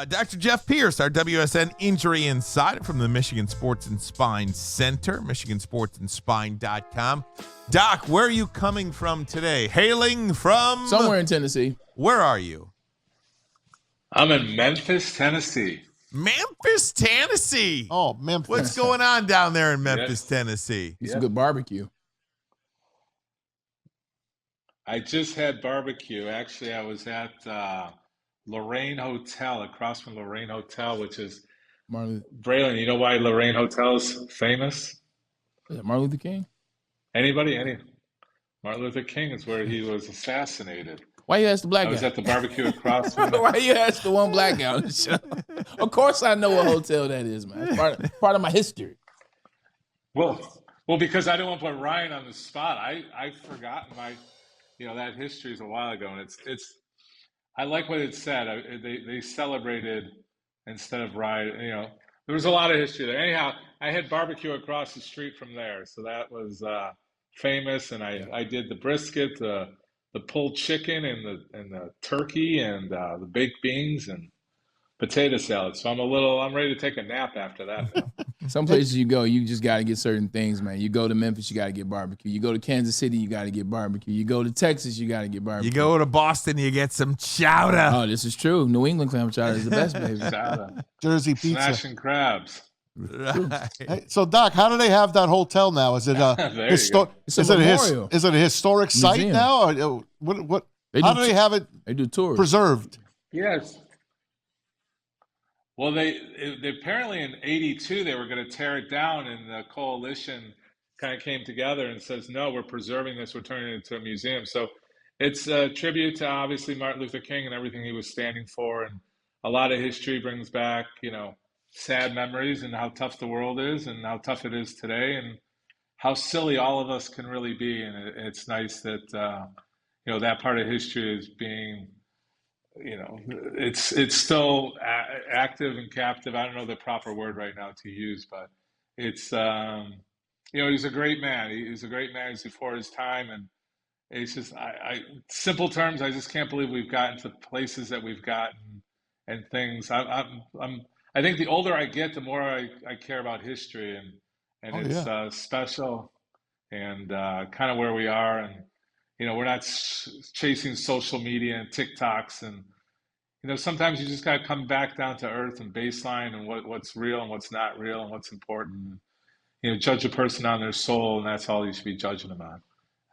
Dr. Jeff Pierce, our WSN Injury Insider from the Michigan Sports and Spine Center, michigansportsandspine.com. Doc, where are you coming from today? Hailing from? Somewhere in Tennessee. Where are you? I'm in Memphis, Tennessee. Memphis, Tennessee. Oh, Memphis. What's going on down there in Memphis, Tennessee? It's some good barbecue. I just had barbecue. Actually, I was at Lorraine Hotel, across from Lorraine Hotel, which is Braylon. You know why Lorraine Hotel is famous? Is it Martin Luther King? Anybody? Martin Luther King is where he was assassinated. Why you ask the black guy? I was at the barbecue across from Why you ask the one black guy on the show? Of course I know what hotel that is, man. It's part of my history. Well, because I didn't want to put Ryan on the spot. I've forgotten that history is a while ago, and it's. I like what it said. They celebrated instead of riot. There was a lot of history there. Anyhow, I had barbecue across the street from there, so that was famous. And I did the brisket, the pulled chicken, and the turkey, and the baked beans and potato salad. So I'm ready to take a nap after that now. Some places you go, you just got to get certain things, man. You go to Memphis, you got to get barbecue. You go to Kansas City, you got to get barbecue. You go to Texas, you got to get barbecue. You go to Boston, you get some chowder. Oh, this is true. New England clam chowder is the best, baby. Chowder. Jersey pizza. Smashing crabs. Right. Hey, so, Doc, how do they have that hotel now? Is it It's a memorial. Is it a historic site Museum. now? Or what? How do they have it They do tours. preserved? Yes. Well, they apparently in '82 they were going to tear it down, and the coalition kind of came together and says, "No, we're preserving this. We're turning it into a museum." So it's a tribute to obviously Martin Luther King and everything he was standing for, and a lot of history brings back, sad memories and how tough the world is and how tough it is today and how silly all of us can really be. And it's nice that that part of history is being. It's still active and captive. I don't know the proper word right now to use, but it's he's a great man. He's a great man. He's before his time, and it's just simple terms. I just can't believe we've gotten to places that we've gotten and things. I think the older I get, the more I care about history, and it's special and kind of where we are. And we're not chasing social media and TikToks, and sometimes you just got to come back down to earth and baseline and what's real and what's not real and what's important. Judge a person on their soul, and that's all you should be judging them on,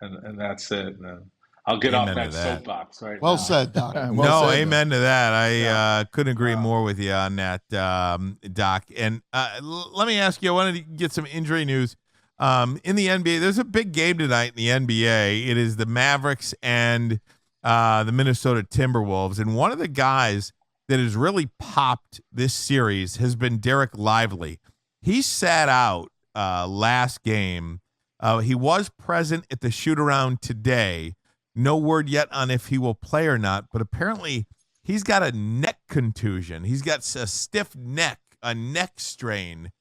and that's it. And I'll get off that soapbox right now. Well said, Doc. Amen to that. I couldn't agree more with you on that, Doc. And let me ask you, I wanted to get some injury news. In the NBA, there's a big game tonight in the NBA. It is the Mavericks and the Minnesota Timberwolves. And one of the guys that has really popped this series has been Derek Lively. He sat out last game. He was present at the shoot-around today. No word yet on if he will play or not, but apparently he's got a neck contusion. He's got a stiff neck, a neck strain.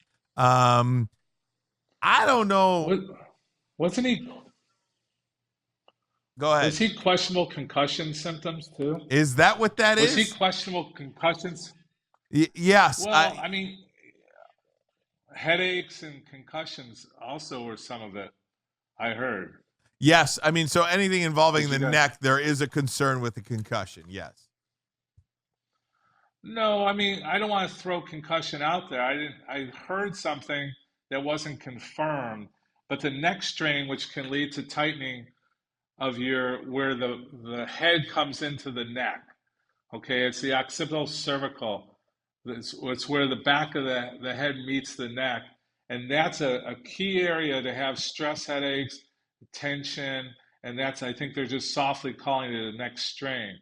I don't know. Wasn't he? Go ahead. Was he questionable concussion symptoms too? Is that what that is? Was he questionable concussions? Yes. Well, headaches and concussions also were some of it, I heard. Yes. So anything involving the neck, there is a concern with the concussion. Yes. No, I don't want to throw concussion out there. I heard something that wasn't confirmed, but the neck strain, which can lead to tightening of where the head comes into the neck. Okay, it's the occipital cervical. It's where the back of the head meets the neck, and that's a key area to have stress headaches, tension, and I think they're just softly calling it a neck strain.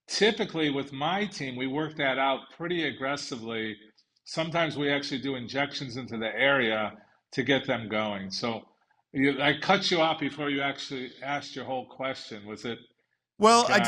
Typically, with my team, we work that out pretty aggressively. Sometimes we actually do injections into the area to get them going. So I cut you off before you actually asked your whole question. Was it? Well, I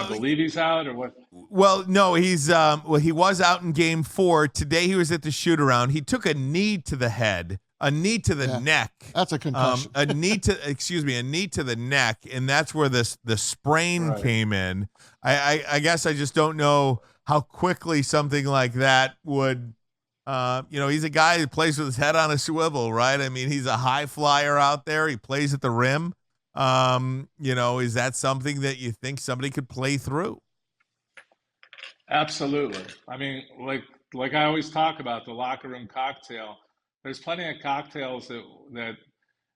believe he's out or what? Well, no, he's he was out in game 4. Today he was at the shoot around. He took a knee to the head, a knee to the neck. That's a concussion. A knee to the neck, and that's where the sprain came in. I guess I just don't know how quickly something like that would, he's a guy who plays with his head on a swivel, right? I mean, he's a high flyer out there. He plays at the rim. Is that something that you think somebody could play through? Absolutely. I mean, like I always talk about the locker room cocktail. There's plenty of cocktails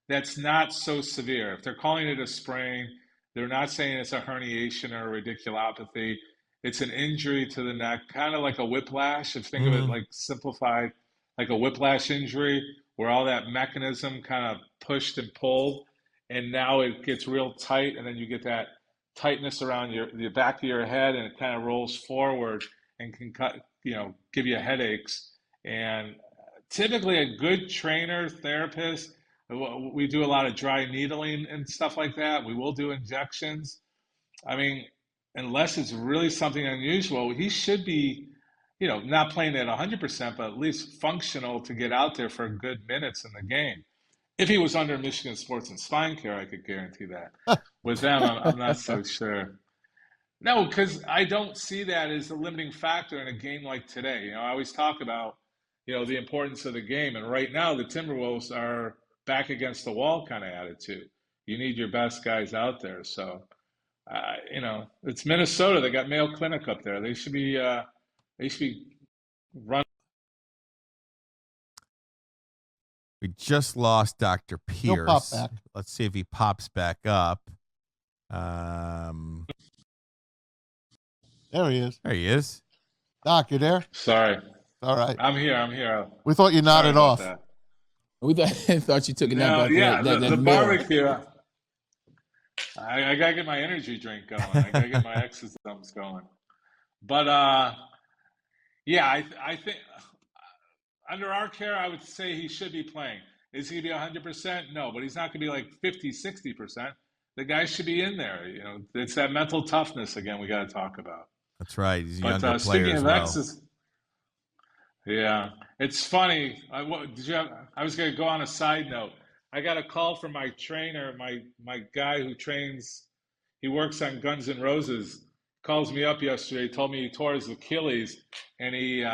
that's not so severe. If they're calling it a sprain, they're not saying it's a herniation or a radiculopathy. It's an injury to the neck, kind of like a whiplash. If think of it like simplified, like a whiplash injury, where all that mechanism kind of pushed and pulled, and now it gets real tight, and then you get that tightness around the back of your head, and it kind of rolls forward and can give you headaches. And typically, a good trainer, therapist, we do a lot of dry needling and stuff like that. We will do injections. I mean, unless it's really something unusual, he should be, not playing at 100%, but at least functional to get out there for good minutes in the game. If he was under Michigan Sports and Spine Care, I could guarantee that. With them, I'm not so sure. No, because I don't see that as a limiting factor in a game like today. I always talk about, the importance of the game. And right now, the Timberwolves are back against the wall kind of attitude. You need your best guys out there. So, it's Minnesota. They got Mayo Clinic up there. They should be run. We just lost Dr. Pierce. He'll pop back. Let's see if he pops back up. There he is. There he is. Doc, you there? Sorry. All right. I'm here. We thought you nodded off. That. We thought you took a nap. The barbecue. I gotta get my energy drink going. I gotta get my exosomes going. But I think under our care, I would say he should be playing. Is he gonna be 100%? No, but he's not gonna be like 50, 60%. The guy should be in there. It's that mental toughness again we got to talk about. That's right. He's a younger player speaking as of well. X's, yeah, it's funny. I was going to go on a side note. I got a call from my trainer, my guy who trains. He works on Guns N' Roses. Calls me up yesterday. Told me he tore his Achilles, and he,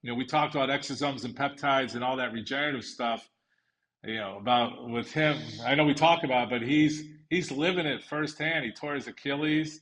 we talked about exosomes and peptides and all that regenerative stuff. About with him. I know we talk about it, but he's living it firsthand. He tore his Achilles,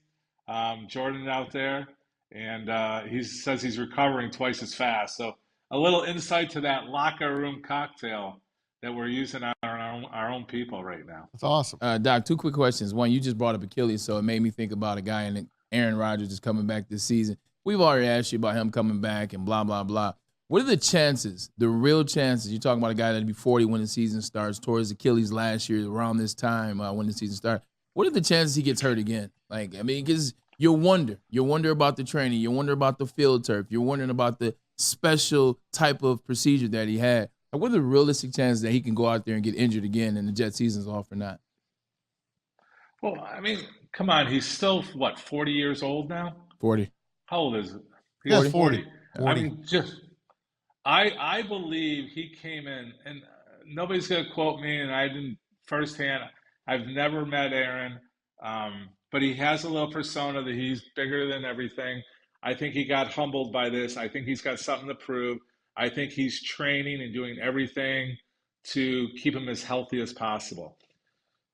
Jordan out there, and he says he's recovering twice as fast. So a little insight to that locker room cocktail that we're using on our own people right now. That's awesome. Doc, two quick questions. One, you just brought up Achilles, so it made me think about a guy in Aaron Rodgers is coming back this season. We've already asked you about him coming back and blah, blah, blah. What are the chances, the real chances? You're talking about a guy that'd be 40 when the season starts, tore his Achilles last year around this time when the season started. What are the chances he gets hurt again? Because you wonder about the training, you wonder about the field turf, you're wondering about the special type of procedure that he had. What are the realistic chances that he can go out there and get injured again and the Jet season's off or not? Well, come on, he's still 40 years old now? 40. How old is it? He's 40. I believe he came in, and nobody's going to quote me, and I didn't firsthand. I've never met Aaron, but he has a little persona that he's bigger than everything. I think he got humbled by this. I think he's got something to prove. I think he's training and doing everything to keep him as healthy as possible.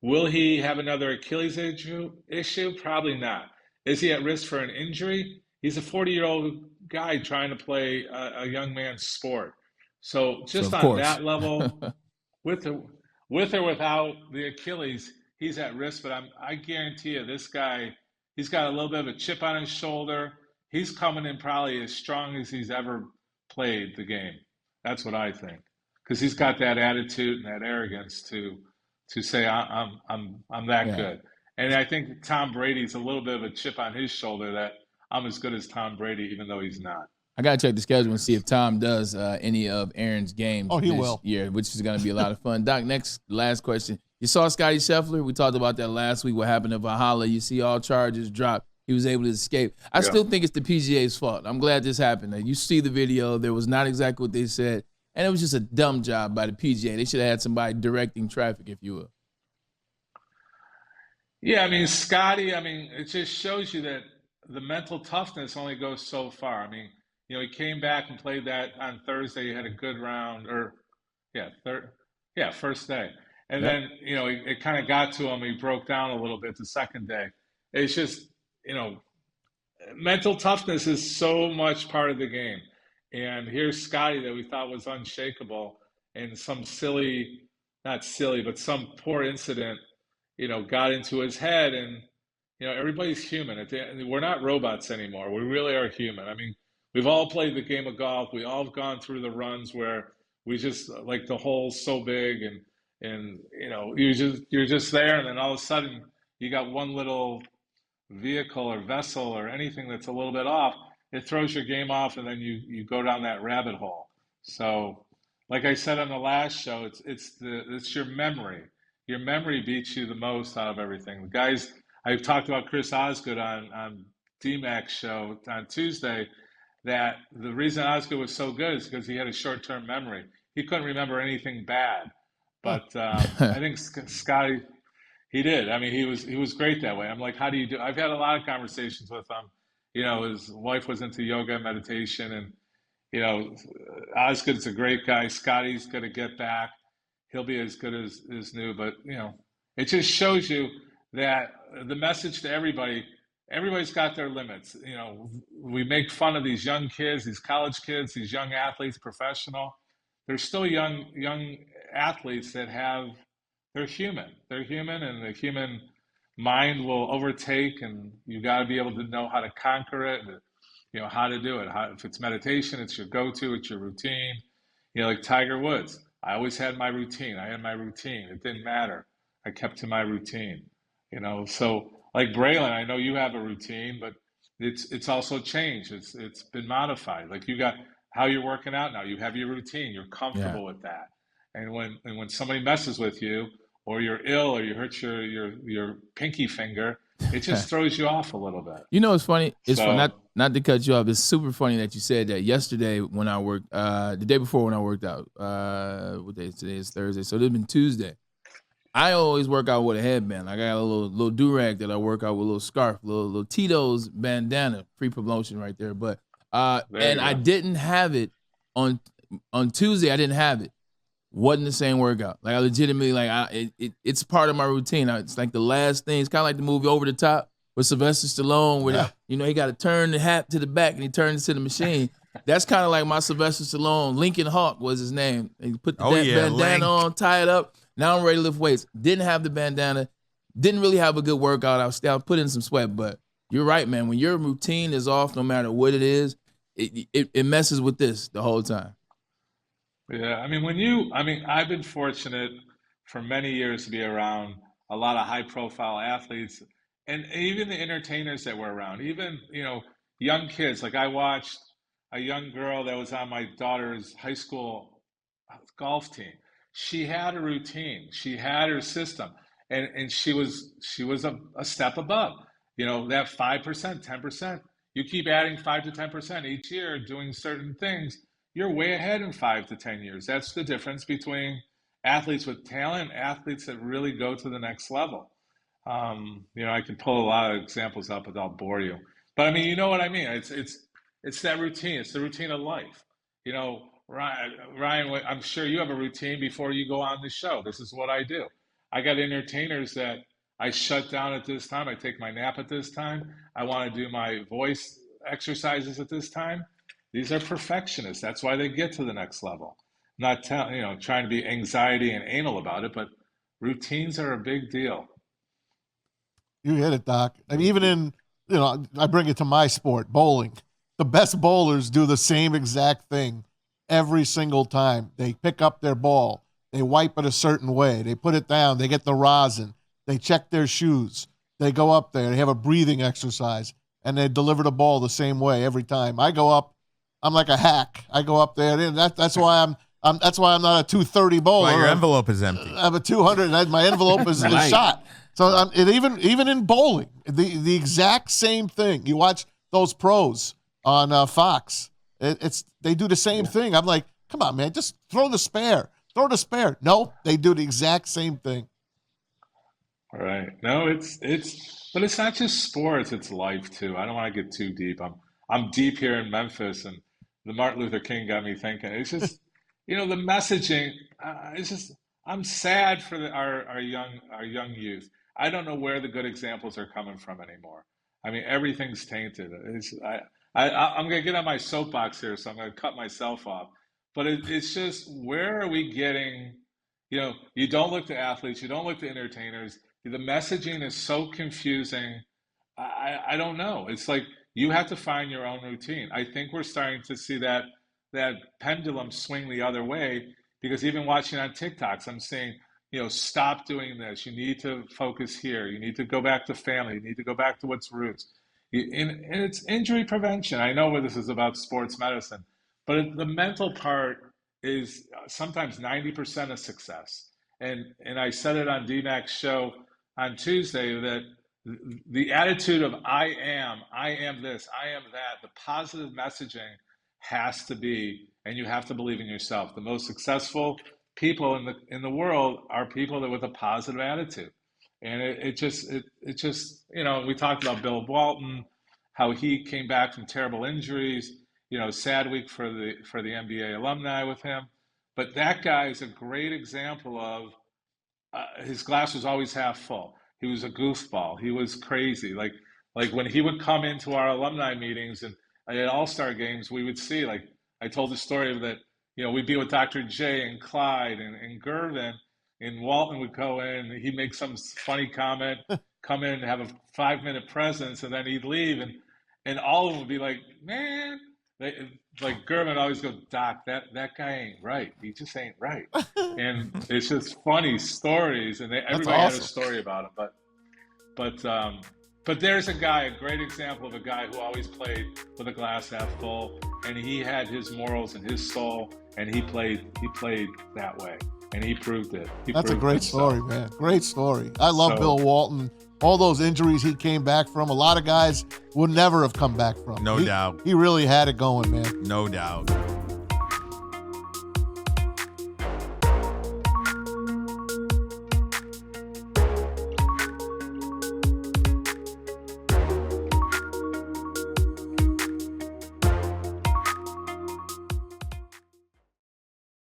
Will he have another Achilles issue? Probably not. Is he at risk for an injury? He's a 40-year-old guy trying to play a young man's sport. So just on that level, with or without the Achilles, he's at risk. But I guarantee you, this guy, he's got a little bit of a chip on his shoulder. He's coming in probably as strong as he's ever played the game. That's what I think, because he's got that attitude and that arrogance to say I'm that good. And I think Tom Brady's a little bit of a chip on his shoulder that I'm as good as Tom Brady, even though he's not. I got to check the schedule and see if Tom does any of Aaron's games this year, which is going to be a lot of fun. Doc, last question. You saw Scottie Scheffler. We talked about that last week, what happened to Valhalla. You see all charges dropped. He was able to escape. I still think it's the PGA's fault. I'm glad this happened. You see the video. There was not exactly what they said, and it was just a dumb job by the PGA. They should have had somebody directing traffic, if you will. Yeah, Scotty, it just shows you that the mental toughness only goes so far. I mean, he came back and played that on Thursday. He had a good round, or yeah, first day, and Yep. then it kind of got to him. He broke down a little bit the second day. It's just mental toughness is so much part of the game. And here's Scotty that we thought was unshakable, and some silly, not silly, but some poor incident, got into his head. And everybody's human. We're not robots anymore. We really are human. I mean, we've all played the game of golf. We all have gone through the runs where we just like the hole's so big, and you're just there, and then all of a sudden you got one little vehicle or vessel or anything that's a little bit off, it throws your game off, and then you go down that rabbit hole. So, like I said on the last show, it's your memory. Your memory beats you the most out of everything. The guys, I've talked about Chris Osgood on DMAC's show on Tuesday, that the reason Osgood was so good is because he had a short-term memory. He couldn't remember anything bad. But I think Scotty, he did. I mean, he was great that way. I'm like, how do you do? I've had a lot of conversations with him. His wife was into yoga and meditation, and Osgood's a great guy. Scotty's going to get back. He'll be as good as new. But it just shows you that the message to everybody's got their limits. We make fun of these young kids, these college kids, these young athletes, professional. They're still young athletes that they're human. They're human, and the human mind will overtake, and you got to be able to know how to conquer it, and how to do it. If it's meditation, it's your go-to, it's your routine. Like Tiger Woods, I always had my routine. I had my routine. It didn't matter. I kept to my routine. So like Braylon, I know you have a routine, but it's also changed. It's been modified. Like you got how you're working out now. You have your routine. You're comfortable with that. And when somebody messes with you, or you're ill, or you hurt your pinky finger, it just throws you off a little bit. It's funny. It's fun, not to cut you off. It's super funny that you said that. Yesterday when I worked, the day before when I worked out, what day is today? Is Thursday, so it's been Tuesday. I always work out with a headband. I got a little do-rag that I work out with, a little scarf, little Tito's bandana, free promotion right there. But I didn't have it on Tuesday. I didn't have it. Wasn't the same workout. Like I legitimately, it's part of my routine. It's like the last thing. It's kind of like the movie Over the Top with Sylvester Stallone, where he got to turn the hat to the back and he turns to the machine. That's kind of like my Sylvester Stallone. Lincoln Hawk was his name. And he put the bandana on, tie it up. Now I'm ready to lift weights. Didn't have the bandana. Didn't really have a good workout. I was put in some sweat, but you're right, man. When your routine is off, no matter what it is, it messes with this the whole time. Yeah, I mean, I've been fortunate for many years to be around a lot of high-profile athletes, and even the entertainers that were around, even, young kids. Like I watched a young girl that was on my daughter's high school golf team. She had a routine. She had her system, and she was a step above. That 5%, 10%. You keep adding 5 to 10% each year, doing certain things. You're way ahead in 5 to 10 years. That's the difference between athletes with talent, athletes that really go to the next level. I can pull a lot of examples up, but I'll bore you. But I mean, you know what I mean. It's that routine. It's the routine of life. Ryan, I'm sure you have a routine before you go on the show. This is what I do. I got entertainers that I shut down at this time. I take my nap at this time. I want to do my voice exercises at this time. These are perfectionists. That's why they get to the next level. Not trying to be anxiety and anal about it, but routines are a big deal. You hit it, Doc. And even in, I bring it to my sport, bowling. The best bowlers do the same exact thing every single time. They pick up their ball. They wipe it a certain way. They put it down. They get the rosin. They check their shoes. They go up there. They have a breathing exercise, and they deliver the ball the same way every time. I go up. I'm like a hack. I go up there. And that's why I'm not a 230 bowler. Well, your envelope is empty. I'm a 200, and my envelope is shot. So even in bowling, the exact same thing. You watch those pros on Fox. They do the same thing. I'm like, come on, man, just throw the spare. Throw the spare. No, they do the exact same thing. Right. No, but it's not just sports, it's life too. I don't want to get too deep. I'm deep here in Memphis, and the Martin Luther King got me thinking. It's just, the messaging, it's just, I'm sad for our young youth. I don't know where the good examples are coming from anymore. I mean, everything's tainted. I'm gonna get on my soapbox here, so I'm gonna cut myself off. But it's just, where are we getting, you don't look to athletes, you don't look to entertainers. The messaging is so confusing. I don't know. It's like you have to find your own routine. I think we're starting to see that pendulum swing the other way, because even watching on TikToks, I'm saying, stop doing this. You need to focus here. You need to go back to family. You need to go back to what's roots. And it's injury prevention. I know this is about sports medicine, but the mental part is sometimes 90% of success. And I said it on DMAC's show on Tuesday, that the attitude of I am this, I am that, the positive messaging has to be, and you have to believe in yourself. The most successful people in the world are people that with a positive attitude. And it just we talked about Bill Walton, how he came back from terrible injuries. Sad week for the NBA alumni with him, but that guy is a great example of his glass was always half full. He was a goofball. He was crazy. Like when he would come into our alumni meetings and at All-Star games, we would see, like I told the story of that, we'd be with Dr. J and Clyde and Gervin, and Walton would go in, he'd make some funny comment, come in and have a 5-minute presence, and then he'd leave, and all of them would be like, man, like Gervin always goes, Doc, that guy ain't right. He just ain't right. And it's just funny stories, and everybody awesome. had a story about him. But there's a great example of a guy who always played with a glass half full, and he had his morals and his soul, and he played that way, and he proved it. That's a great story, man. Great story. I love Bill Walton. All those injuries he came back from, a lot of guys would never have come back from. No doubt. He really had it going, man. No doubt.